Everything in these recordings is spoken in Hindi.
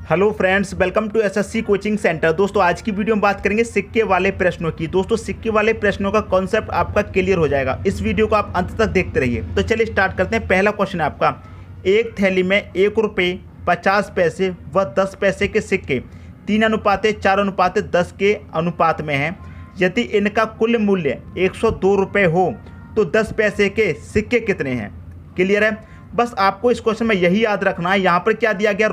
Hello friends, welcome to SSC coaching centre. दोस्तों आज की वीडियो में बात करेंगे सिक्के वाले प्रश्नों की। दोस्तों सिक्के वाले प्रश्नों का कॉन्सेप्ट आपका क्लियर हो जाएगा, इस वीडियो को आप अंत तक देखते रहिए। तो चलिए स्टार्ट करते हैं। पहला क्वेश्चन है आपका, एक थैली में 1 रुपये 50 पैसे व 10 पैसे के सिक्के 3:4:10 के अनुपात में हैं। यदि इनका कुल मूल्य 102 रुपये हो तो 10 पैसे के सिक्के कितने हैं। क्लियर है। बस आपको इस क्वेश्चन में यही याद रखना है, यहाँ पर क्या दिया गया,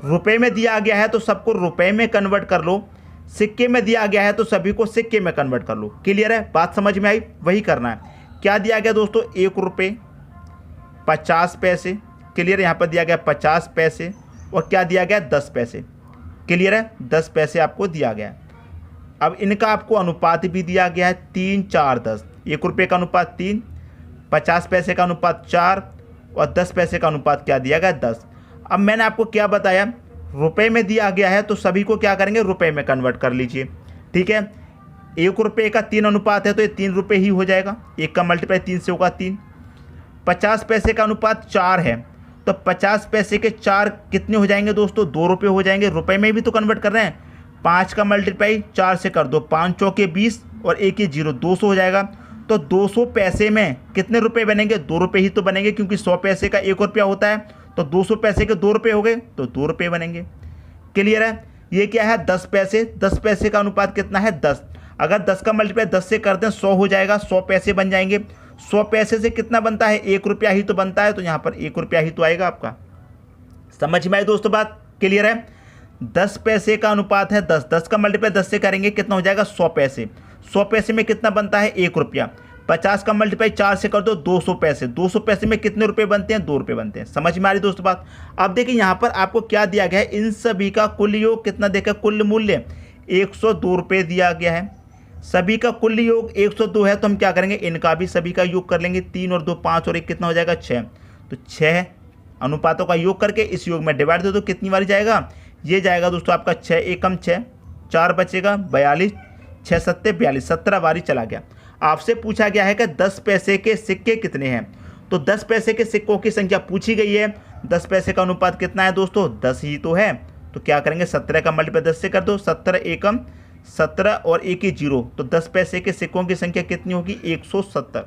रुपए में दिया गया है तो सबको रुपए में कन्वर्ट कर लो, सिक्के में दिया गया है तो सभी को सिक्के में कन्वर्ट कर लो। क्लियर है, बात समझ में आई, वही करना है। क्या दिया गया दोस्तों, 1 रुपये 50 पैसे। क्लियर है, यहाँ पर दिया गया 50 पैसे और क्या दिया गया 10 पैसे। क्लियर है, 10 पैसे आपको दिया गया है। अब इनका आपको अनुपात भी दिया गया है 3:4:10। 1 रुपये का अनुपात 3, 50 पैसे का अनुपात 4 और 10 पैसे का अनुपात क्या दिया गया 10। अब मैंने आपको क्या बताया, रुपए में दिया गया है तो सभी को क्या करेंगे, रुपए में कन्वर्ट कर लीजिए। ठीक है, 1 रुपये का 3 अनुपात है तो ये 3 रुपये ही हो जाएगा। 1 का मल्टीप्लाई 3 से होगा 3। 50 पैसे का अनुपात 4 है तो 50 पैसे के 4 कितने हो जाएंगे दोस्तों, 2 रुपये हो जाएंगे। रुपए में भी तो कन्वर्ट कर रहे हैं। 5 का मल्टीप्लाई 4 से कर दो, 5 चौके 20 और 1 ये 0, 200 हो जाएगा। तो 200 पैसे में कितने रुपए बनेंगे, 2 रुपये ही तो बनेंगे, क्योंकि 100 पैसे का 1 रुपया होता है। तो 200 पैसे के 2 रुपये हो गए तो 2 रुपये बनेंगे। क्लियर है। ये क्या है, 10 पैसे। 10 पैसे का अनुपात कितना है, 10। अगर 10 का मल्टीप्लाई 10 से कर दें 100 हो जाएगा, 100 पैसे बन जाएंगे। 100 पैसे से कितना बनता है, 1 रुपया ही तो बनता है, तो यहाँ पर 1 रुपया ही तो आएगा आपका। समझ में आई दोस्तों बात। क्लियर है। 10 पैसे का अनुपात है 10, 10 का मल्टीप्लाई 10 से करेंगे कितना हो जाएगा, 100 पैसे। 100 पैसे में कितना बनता है, 1 रुपया। 50 का मल्टीप्लाई 4 से कर दो, 200 पैसे। 200 पैसे में कितने रुपए बनते हैं, 2 रुपये बनते हैं। समझ में आ रही दोस्तों बात। अब देखिए यहाँ पर आपको क्या दिया गया है, इन सभी का कुल योग कितना देखा, कुल मूल्य 102 रुपये दिया गया है। सभी का कुल योग 102 है तो हम क्या करेंगे, इनका भी सभी का योग कर लेंगे। 3 और 2 5 और 1 कितना हो जाएगा, 6। तो 6 अनुपातों का योग करके इस योग में डिवाइड दे दो, कितनी बारी जाएगा, ये जाएगा दोस्तों आपका 6 एकम 6, 4 बचेगा 42, 6 सत्ते 42, 17 बारी चला गया। आपसे पूछा गया है कि 10 पैसे के सिक्के कितने हैं, तो 10 पैसे के सिक्कों की संख्या पूछी गई है। 10 पैसे का अनुपात कितना है दोस्तों, 10 ही तो है। तो क्या करेंगे, 17 का मल्टीप्लाई 10 से कर दो, 17 एकम 17 और 1 ही 0। तो 10 पैसे के सिक्कों की संख्या कितनी होगी, 170।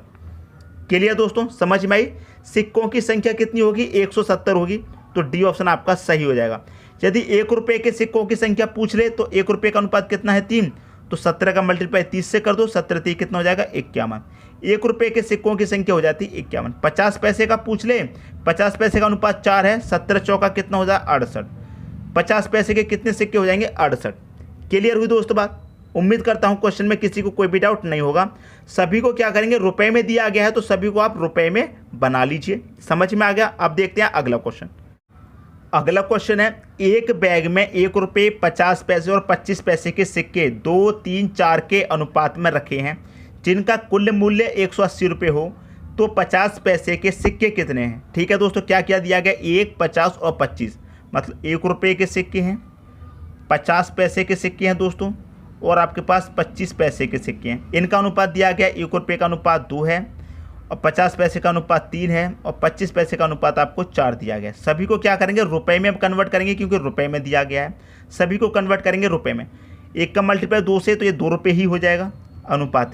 क्लियर दोस्तों, समझ में आई। सिक्कों की संख्या कितनी होगी, 170 होगी। तो डी ऑप्शन आपका सही हो जाएगा। यदि 1 रुपये के सिक्कों की संख्या पूछ ले तो 1 रुपये का अनुपात कितना है, 3। तो 17 का मल्टीप्लाई 30 से कर दो, 17 3 कितना हो जाएगा, 51। 1 रुपये के सिक्कों की संख्या हो जाती है 51। 50 पैसे का पूछ ले, 50 पैसे का अनुपात 4 है, 17 चौका कितना हो जाएगा, 68। 50 पैसे के कितने सिक्के हो जाएंगे, 68। क्लियर हुई दोस्तों बात। उम्मीद करता हूँ क्वेश्चन में किसी को कोई भी डाउट नहीं होगा। सभी को क्या करेंगे, रुपए में दिया गया है तो सभी को आप रुपए में बना लीजिए। समझ में आ गया। अब देखते हैं अगला क्वेश्चन। अगला क्वेश्चन है, एक बैग में 1 रुपये 50 पैसे और 25 पैसे के सिक्के 2, 3, 4 के अनुपात में रखे हैं, जिनका कुल मूल्य 180 रुपये हो तो 50 पैसे के सिक्के कितने हैं। ठीक है दोस्तों, क्या क्या दिया गया, 1, 50 और 25, मतलब 1 रुपये के सिक्के हैं, 50 पैसे के सिक्के हैं दोस्तों, और आपके पास 25 पैसे के सिक्के हैं। इनका अनुपात दिया गया, 1 रुपये का अनुपात 2 है और 50 पैसे का अनुपात 3 है और 25 पैसे का अनुपात आपको 4 दिया गया है। सभी को क्या करेंगे, रुपए में कन्वर्ट करेंगे, क्योंकि रुपए में दिया गया है। सभी को कन्वर्ट करेंगे रुपए में। 1 का मल्टीप्लाई 2 से तो ये 2 रुपये ही हो जाएगा। अनुपात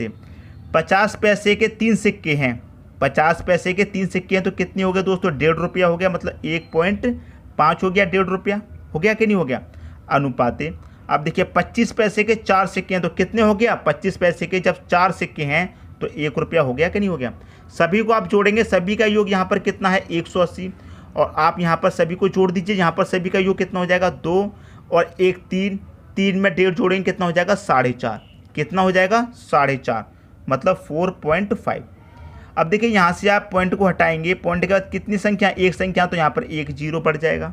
50 पैसे के 3 सिक्के हैं, 50 पैसे के 3 सिक्के हैं तो कितने हो गए दोस्तों, 1.5 रुपया हो गया, मतलब 1.5 हो गया, 1.5 रुपया हो गया कि नहीं हो गया। अनुपात अब देखिए 25 पैसे के 4 सिक्के हैं तो कितने हो गया, 25 पैसे के जब 4 सिक्के हैं तो 1 रुपया हो गया कि नहीं हो गया। सभी को आप जोड़ेंगे, सभी का योग यहाँ पर कितना है, 180, और आप यहाँ पर सभी को जोड़ दीजिए। यहाँ पर सभी का योग कितना हो जाएगा, 2 और 1 3, 3 में 1.5 जोड़ेंगे कितना हो जाएगा, 4.5। कितना हो जाएगा, 4.5, मतलब 4.5। अब देखिए यहाँ से आप पॉइंट को हटाएंगे, पॉइंट के बाद कितनी संख्या, एक संख्या, तो यहाँ पर 1 0 पड़ जाएगा।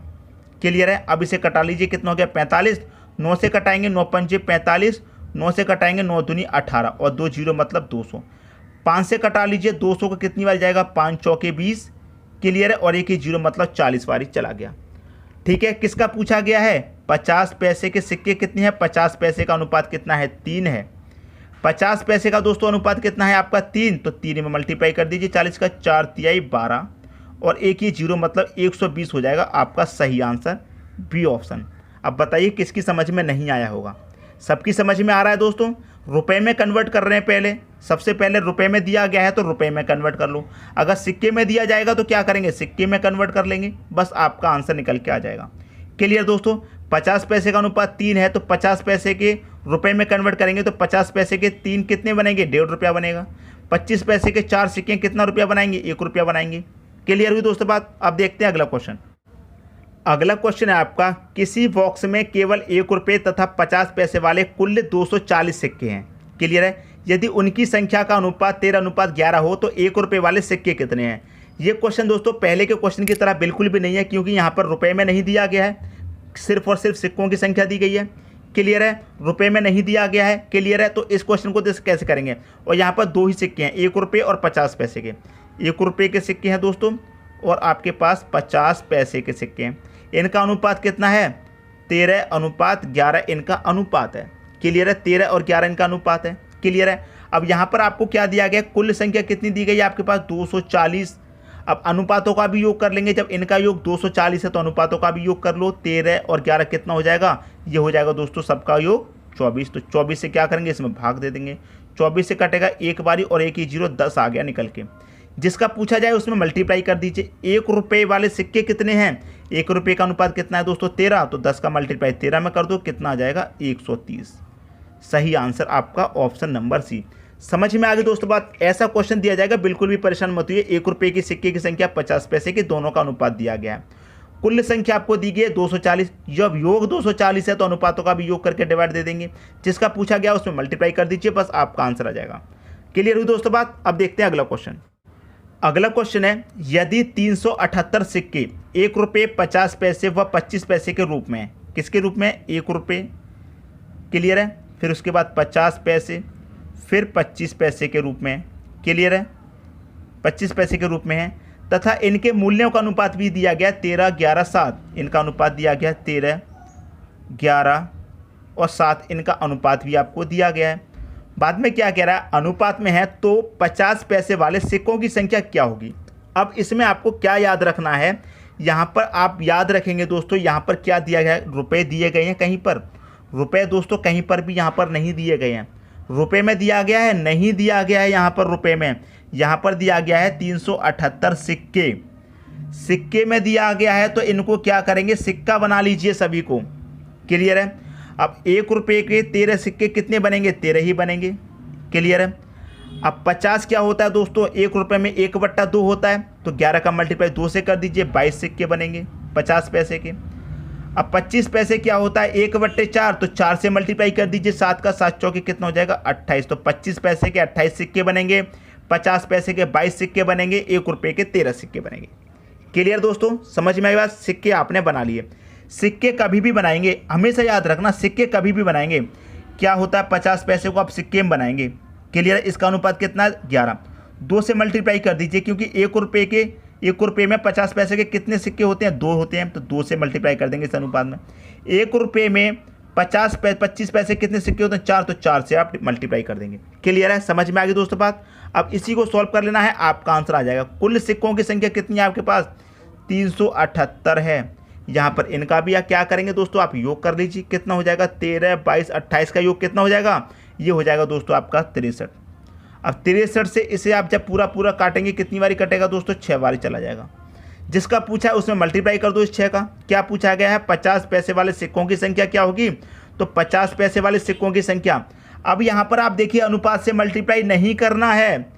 क्लियर है। अब इसे कटा लीजिए, कितना हो गया, 45। 9 से कटाएंगे, 9 पंचे 45, 9 से कटाएंगे 9 दूनी 18 और 2 0 मतलब 200। 5 से कटा लीजिए, 200 को कितनी बार जाएगा, 5 चौके 20। क्लियर है। और 1 ही 0 मतलब 40 बारी चला गया। ठीक है। किसका पूछा गया है, 50 पैसे के सिक्के कितने हैं, 50 पैसे का अनुपात कितना है, 3 है। 50 पैसे का दोस्तों अनुपात कितना है आपका, 3, तो 3 में मल्टीप्लाई कर दीजिए, 40 का 4 तिहाई 12 और 1 ही 0 मतलब 120 हो जाएगा आपका सही आंसर। B option. अब बताइए किसकी समझ में नहीं आया होगा? सबकी समझ में आ रहा है दोस्तों। रुपए में कन्वर्ट कर रहे हैं पहले, सबसे पहले रुपए में दिया गया है तो रुपए में कन्वर्ट कर लो। अगर सिक्के में दिया जाएगा तो क्या करेंगे? सिक्के में कन्वर्ट कर लेंगे, बस आपका आंसर निकल के आ जाएगा। क्लियर दोस्तों? 50 पैसे का अनुपात 3 है तो 50 पैसे के रुपए में कन्वर्ट करेंगे तो 50 पैसे के 3 कितने बनेंगे? 1.5 रुपया बनेगा। 25 पैसे के 4 सिक्के कितना रुपया बनाएंगे? 1 रुपया बनाएंगे। क्लियर हुई दोस्तों बात? अब देखते हैं अगला क्वेश्चन। अगला क्वेश्चन है आपका, किसी बॉक्स में केवल 1 रुपये तथा 50 पैसे वाले कुल 240 सिक्के हैं। क्लियर है? यदि उनकी संख्या का अनुपात 13:11 हो तो 1 रुपये वाले सिक्के कितने हैं? ये क्वेश्चन दोस्तों पहले के क्वेश्चन की तरह बिल्कुल भी नहीं है, क्योंकि यहाँ पर रुपए में नहीं दिया गया है, सिर्फ और सिर्फ सिक्कों की संख्या दी गई है। क्लियर है? रुपए में नहीं दिया गया है। क्लियर है? तो इस क्वेश्चन को कैसे करेंगे? और यहाँ पर 2 ही सिक्के हैं, 1 रुपये और 50 पैसे के। 1 रुपये के सिक्के हैं दोस्तों और आपके पास 50 पैसे के सिक्के हैं। इनका अनुपात कितना है? 13:11 इनका अनुपात है। क्लियर है? 13 और 11 इनका अनुपात है। क्लियर है? अब यहाँ पर आपको क्या दिया गया? कुल संख्या कितनी दी गई है आपके पास? 240। अब अनुपातों का भी योग कर लेंगे, जब इनका योग 240 है तो अनुपातों का भी योग कर लो। 13 और 11 कितना हो जाएगा? ये हो जाएगा दोस्तों सबका योग 24। तो 24 से क्या करेंगे? इसमें भाग दे देंगे। 24 से कटेगा एक बारी और एक ही जीरो, 10 आ गया निकल के। जिसका पूछा जाए उसमें मल्टीप्लाई कर दीजिए। 1 रुपये वाले सिक्के कितने हैं? 1 रुपये का अनुपात कितना है दोस्तों? 13। तो 10 का मल्टीप्लाई 13 में कर दो, कितना आ जाएगा? 130। सही आंसर आपका ऑप्शन नंबर सी। समझ में आ गई दोस्तों बात? ऐसा क्वेश्चन दिया जाएगा, बिल्कुल भी परेशान मत होइए। 1 रुपये की सिक्के की संख्या 50 पैसे के, दोनों का अनुपात दिया गया है। कुल संख्या आपको दी गई है 240। जब योग 240 है तो अनुपातों का भी योग करके डिवाइड दे देंगे। जिसका पूछा गया उसमें मल्टीप्लाई कर दीजिए, बस आपका आंसर आ जाएगा। क्लियर हुई दोस्तों बात? अब देखते हैं अगला क्वेश्चन। अगला क्वेश्चन है, यदि 378 सिक्के 1 रुपये 50 पैसे व 25 पैसे के रूप में है। किसके रूप में? 1 रुपये। क्लियर है? फिर उसके बाद 50 पैसे, फिर 25 पैसे के रूप में है। क्लियर है? 25 पैसे के रूप में है तथा इनके मूल्यों का अनुपात भी दिया गया 13, 11, 7। इनका अनुपात दिया गया 13, 11 और 7। इनका अनुपात भी आपको दिया गया है। बाद में क्या कह रहा है? अनुपात में है तो 50 पैसे वाले सिक्कों की संख्या क्या होगी? अब इसमें आपको क्या याद रखना है? यहाँ पर आप याद रखेंगे दोस्तों, यहाँ पर क्या दिया गया है? रुपए दिए गए हैं कहीं पर? रुपए दोस्तों कहीं पर भी यहाँ पर नहीं दिए गए हैं। रुपए में दिया गया है? नहीं दिया गया है यहाँ पर रुपए में। यहाँ पर दिया गया है 378 सिक्के। सिक्के में दिया गया है तो इनको क्या करेंगे? सिक्का बना लीजिए सभी को। क्लियर है? अब 1 रुपये के 13 सिक्के कितने बनेंगे? 13 ही बनेंगे। क्लियर है? अब 50 क्या होता है दोस्तों? 1 रुपये में 1/2 होता है, तो 11 का मल्टीप्लाई 2 से कर दीजिए, 22 सिक्के बनेंगे 50 पैसे के। अब 25 पैसे क्या होता है? 1/4, तो 4 से मल्टीप्लाई कर दीजिए, 7 का 7 चौके कितना हो जाएगा? 28। तो 25 पैसे के 28 सिक्के बनेंगे, 50 पैसे के 22 सिक्के बनेंगे, 1 रुपये के 13 सिक्के बनेंगे। क्लियर दोस्तों? समझ में आई बात? सिक्के आपने बना लिए। सिक्के कभी भी बनाएंगे, हमेशा याद रखना, सिक्के कभी भी बनाएंगे। क्या होता है? 50 पैसे को आप सिक्के में बनाएंगे। क्लियर है? इसका अनुपात कितना है? 11। 2 से मल्टीप्लाई कर दीजिए, क्योंकि 1 रुपये में 50 पैसे के कितने सिक्के होते हैं? 2 होते हैं, तो 2 से मल्टीप्लाई कर देंगे इस अनुपात में। 1 रुपये में 25 पैसे कितने सिक्के होते हैं? 4, तो 4 से आप मल्टीप्लाई कर देंगे। क्लियर है? समझ में आ गई दोस्तों बात? अब इसी को सॉल्व कर लेना है, आपका आंसर आ जाएगा। कुल सिक्कों की संख्या कितनी है आपके पास? 378 है। यहाँ पर इनका भी क्या करेंगे दोस्तों? आप योग कर लीजिए, कितना हो जाएगा? 13, 22, 28 का योग कितना हो जाएगा? ये हो जाएगा दोस्तों आपका 63। अब 63 से इसे आप जब पूरा काटेंगे, कितनी बारी कटेगा दोस्तों? 6 बारी चला जाएगा। जिसका पूछा है उसमें मल्टीप्लाई कर दो इस 6 का। क्या पूछा गया है? 50 पैसे वाले सिक्कों की संख्या क्या होगी? तो 50 पैसे वाले सिक्कों की संख्या। अब यहाँ पर आप देखिए, अनुपात से मल्टीप्लाई नहीं करना है,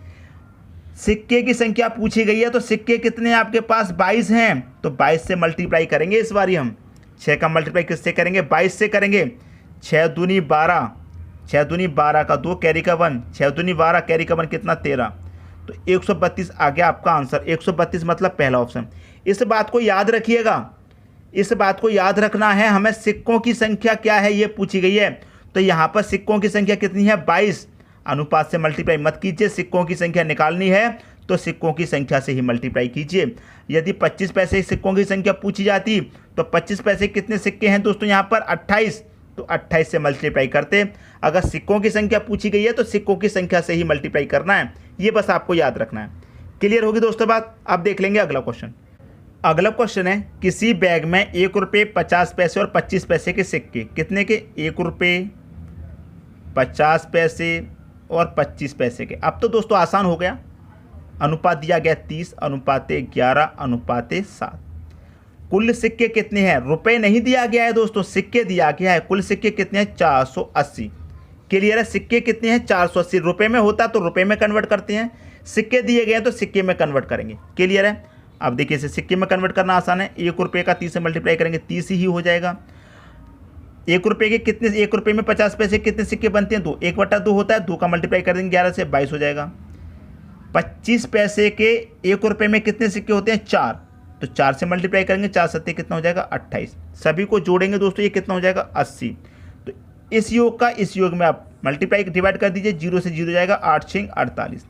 सिक्के की संख्या पूछी गई है। तो सिक्के कितने हैं आपके पास? 22 हैं, तो 22 से मल्टीप्लाई करेंगे इस बारी हम। 6 का मल्टीप्लाई किससे करेंगे? 22 से करेंगे। 6 दूनी 12, 6 दूनी 12 का 2 कैरी का 1, 6 दूनी 12 कैरी का 1 कितना? 13। तो 132 आ गया आपका आंसर। 132 मतलब पहला ऑप्शन। इस बात को याद रखिएगा, इस बात को याद रखना है, हमें सिक्कों की संख्या क्या है ये पूछी गई है। तो यहाँ पर सिक्कों की संख्या कितनी है? 22। अनुपात से मल्टीप्लाई मत कीजिए, सिक्कों की संख्या निकालनी है तो सिक्कों की संख्या से ही मल्टीप्लाई कीजिए। यदि 25 पैसे सिक्कों की संख्या पूछी जाती तो 25 पैसे कितने सिक्के हैं दोस्तों? यहाँ पर 28, तो 28 से मल्टीप्लाई करते। अगर सिक्कों की संख्या पूछी गई है तो सिक्कों की संख्या से ही मल्टीप्लाई करना है, ये बस आपको याद रखना है। क्लियर होगी दोस्तों बात? अब देख लेंगे अगला क्वेश्चन। अगला क्वेश्चन है, किसी बैग में 1 रुपये 50 पैसे और 25 पैसे के सिक्के, कितने के? 1 रुपये 50 पैसे और 25 पैसे के। अब तो दोस्तों आसान हो गया, अनुपात दिया गया 30:11:7। कुल सिक्के कितने हैं? रुपए नहीं दिया गया है दोस्तों, सिक्के दिया गया है। कुल सिक्के कितने हैं? 480। क्लियर है? सिक्के कितने हैं? 480। रुपए में होता तो रुपए में कन्वर्ट करते हैं, सिक्के दिए गए हैं तो सिक्के में कन्वर्ट करेंगे। क्लियर है? अब देखिए इसे सिक्के में कन्वर्ट करना आसान है। 1 रुपये का 30 से मल्टीप्लाई करेंगे 30 ही हो जाएगा। 1 रुपये के कितने, 1 रुपये में 50 पैसे कितने सिक्के बनते हैं? 2। 1/2 होता है, 2 का मल्टीप्लाई कर देंगे 11 से, 22 हो जाएगा। 25 पैसे के 1 रुपये में कितने सिक्के होते हैं? 4। तो 4 से मल्टीप्लाई करेंगे, 4 सत्ते कितना हो जाएगा? 28। सभी को जोड़ेंगे दोस्तों, ये कितना हो जाएगा? 80। तो इस योग का इस योग में आप मल्टीप्लाई डिवाइड कर दीजिए, 0 से 0 जाएगा, 8×6 48।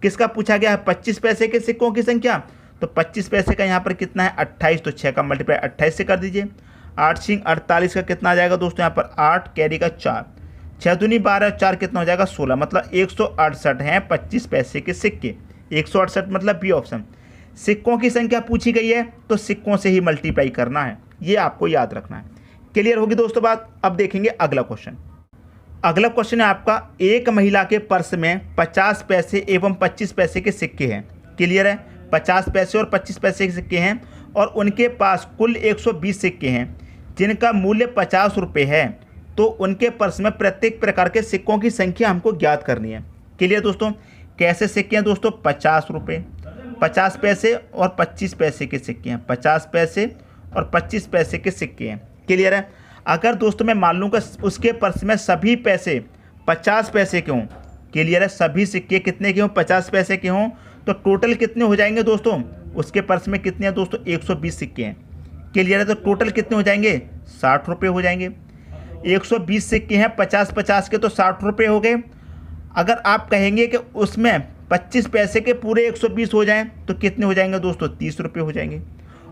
किसका पूछा गया है? 25 पैसे के सिक्कों की संख्या। तो 25 पैसे का यहाँ पर कितना है? 28। तो 6 का मल्टीप्लाई 28 से कर दीजिए। 8×6 48 का कितना आ जाएगा दोस्तों? यहाँ पर 8 कैरी का 4, 6 दूनी 12, 4 कितना हो जाएगा? 16। मतलब 168 हैं 25 पैसे के सिक्के। 168 मतलब बी ऑप्शन। सिक्कों की संख्या पूछी गई है तो सिक्कों से ही मल्टीप्लाई करना है, ये आपको याद रखना है। क्लियर होगी दोस्तों बात? अब देखेंगे अगला क्वेश्चन। अगला क्वेश्चन है आपका, एक महिला के पर्स में 50 पैसे एवं 25 पैसे के सिक्के हैं। क्लियर है? 50 पैसे और 25 पैसे के सिक्के हैं और उनके पास कुल 120 सिक्के हैं जिनका मूल्य 50 रुपये है। तो उनके पर्स में प्रत्येक प्रकार के सिक्कों की संख्या हमको ज्ञात करनी है। क्लियर दोस्तों? कैसे सिक्के हैं दोस्तों? 50 रुपये, 50 पैसे और 25 पैसे के सिक्के हैं। 50 पैसे और 25 पैसे के सिक्के हैं। क्लियर है? अगर दोस्तों मैं मान लूँ कि उसके पर्स में सभी पैसे 50 पैसे के हों, क्लियर है, सभी सिक्के कितने के हों? 50 पैसे के हों, तो टोटल कितने हो जाएंगे दोस्तों? उसके पर्स में कितने हैं दोस्तों? 120 सिक्के हैं। क्लियर है? तो टोटल कितने हो जाएंगे? 60 रुपये हो जाएंगे। 120 सिक्के हैं 50-50 के, तो 60 रुपये हो गए। अगर आप कहेंगे कि उसमें 25 पैसे के पूरे 120 हो जाएं तो कितने हो जाएंगे दोस्तों? 30 रुपये हो जाएंगे।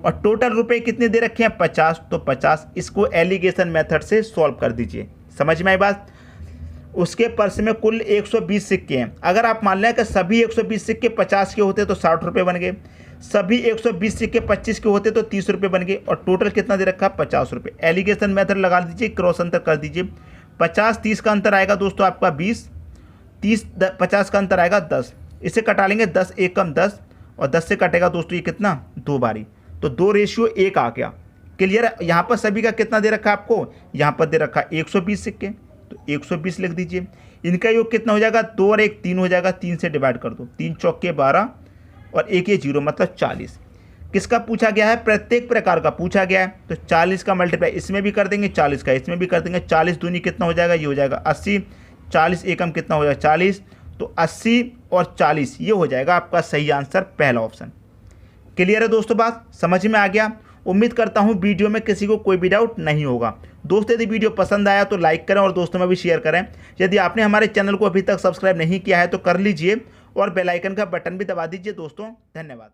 और टोटल रुपए कितने दे रखे हैं? 50। तो 50, इसको एलिगेशन मेथड से सॉल्व कर दीजिए। समझ में आई बात? उसके पर्स में कुल 120 सिक्के हैं। अगर आप मान लें कि सभी 120 सिक्के 50 के होते तो 60 रुपये बन गए, सभी 120 सिक्के 25 के होते तो 30 रुपये बन गए, और टोटल कितना दे रखा? 50 रुपये। एलिगेशन मेथड लगा दीजिए, क्रॉस अंतर कर दीजिए। 50-30 का अंतर आएगा दोस्तों आपका 20, 30-50 का अंतर आएगा 10। इसे कटा लेंगे, 10 1 कम 10, और 10 से कटेगा दोस्तों ये कितना? 2 बारी, तो 2:1 आ गया। क्लियर है? यहाँ पर सभी का कितना दे रखा है आपको? यहाँ पर दे रखा 120 सिक्के, तो 120 लिख दीजिए। इनका योग कितना हो जाएगा? 2 और 1 3 हो जाएगा, 3 से डिवाइड कर दो, 3 चौके 12 और 1 ये 0 मतलब 40। किसका पूछा गया है? प्रत्येक प्रकार का पूछा गया है, तो 40 का मल्टीप्लाई इसमें भी कर देंगे, 40 का इसमें भी कर देंगे। 40 दूनी कितना हो जाएगा? ये हो जाएगा 80। 40 एकम कितना हो जाएगा? 40। तो 80 और 40 ये हो जाएगा आपका सही आंसर, पहला ऑप्शन। क्लियर है दोस्तों बात? समझ में आ गया? उम्मीद करता हूँ वीडियो में किसी को कोई भी डाउट नहीं होगा। दोस्तों यदि वीडियो पसंद आया तो लाइक करें और दोस्तों में भी शेयर करें। यदि आपने हमारे चैनल को अभी तक सब्सक्राइब नहीं किया है तो कर लीजिए और बेल आइकन का बटन भी दबा दीजिए दोस्तों। धन्यवाद।